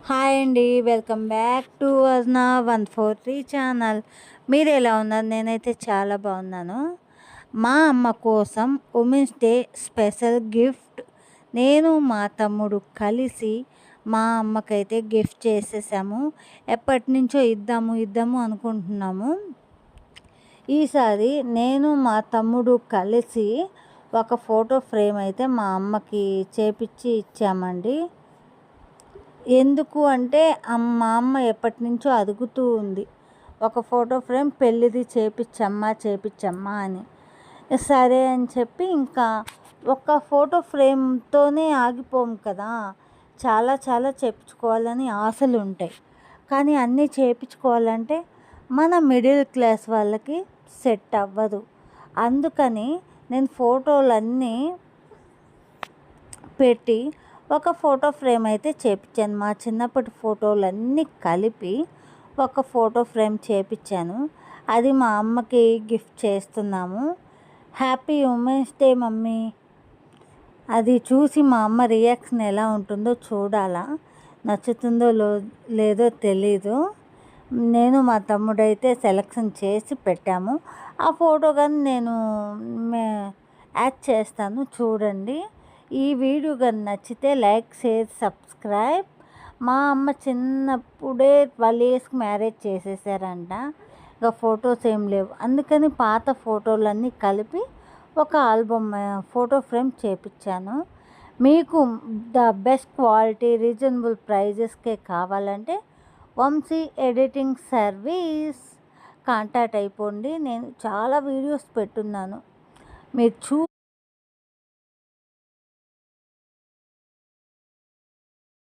Hi అండి, welcome back to నా 143 channel. మీరు ఎలా ఉన్నారు? నేనైతే చాలా బాగున్నాను. మా అమ్మ కోసం ఉమెన్స్ డే స్పెషల్ గిఫ్ట్ నేను మా తమ్ముడు కలిసి మా అమ్మకైతే గిఫ్ట్ చేసేసాము. ఎప్పటి నుంచో ఇద్దాము అనుకుంటున్నాము. ఈసారి నేను మా తమ్ముడు కలిసి ఒక ఫోటో ఫ్రేమ్ అయితే మా అమ్మకి చేపించి ఇచ్చామండి. ఎందుకు అంటే మా అమ్మ ఎప్పటి నుంచో అడుగుతూ ఉంది, ఒక ఫోటో ఫ్రేమ్ పెళ్ళిది చేపించమ్మా అని. సరే అని చెప్పి ఇంకా ఒక ఫోటో ఫ్రేమ్తోనే ఆగిపోము కదా, చాలా చేపించుకోవాలని ఆశలు ఉంటాయి. కానీ అన్నీ చేపించుకోవాలంటే మన మిడిల్ క్లాస్ వాళ్ళకి సెట్ అవ్వదు. అందుకని నేను ఫోటోలన్నీ పెట్టి ఒక ఫోటో ఫ్రేమ్ అయితే చేపించాను. మా చిన్నప్పటి ఫోటోలన్నీ కలిపి ఒక ఫోటో ఫ్రేమ్ చేపించాను. అది మా అమ్మకి గిఫ్ట్ చేస్తున్నాము. Happy women's day mummy. అది చూసి మా అమ్మ రియాక్షన్ ఎలా ఉంటుందో చూడాలా, నచ్చుతుందో లేదో తెలీదు. నేను మా తమ్ముడైతే సెలెక్షన్ చేసి పెట్టాము. ఆ ఫోటో కానీ నేను యాడ్ చేస్తాను, చూడండి. ఈ వీడియో కానీ నచ్చితే లైక్, షేర్, సబ్స్క్రైబ్. మా అమ్మ చిన్నప్పుడే 12 ఇయర్స్కి మ్యారేజ్ చేసేసారంట. ఇక ఫొటోస్ ఏం లేవు, అందుకని పాత ఫోటోలన్నీ కలిపి ఒక ఆల్బమ్ ఫోటో ఫ్రేమ్ చేపించాను. మీకు ద బెస్ట్ క్వాలిటీ రీజనబుల్ ప్రైజెస్కే కావాలంటే వంశీ ఎడిటింగ్ సర్వీస్ కాంటాక్ట్ అయిపోండి. నేను చాలా వీడియోస్ పెట్టున్నాను, మీరు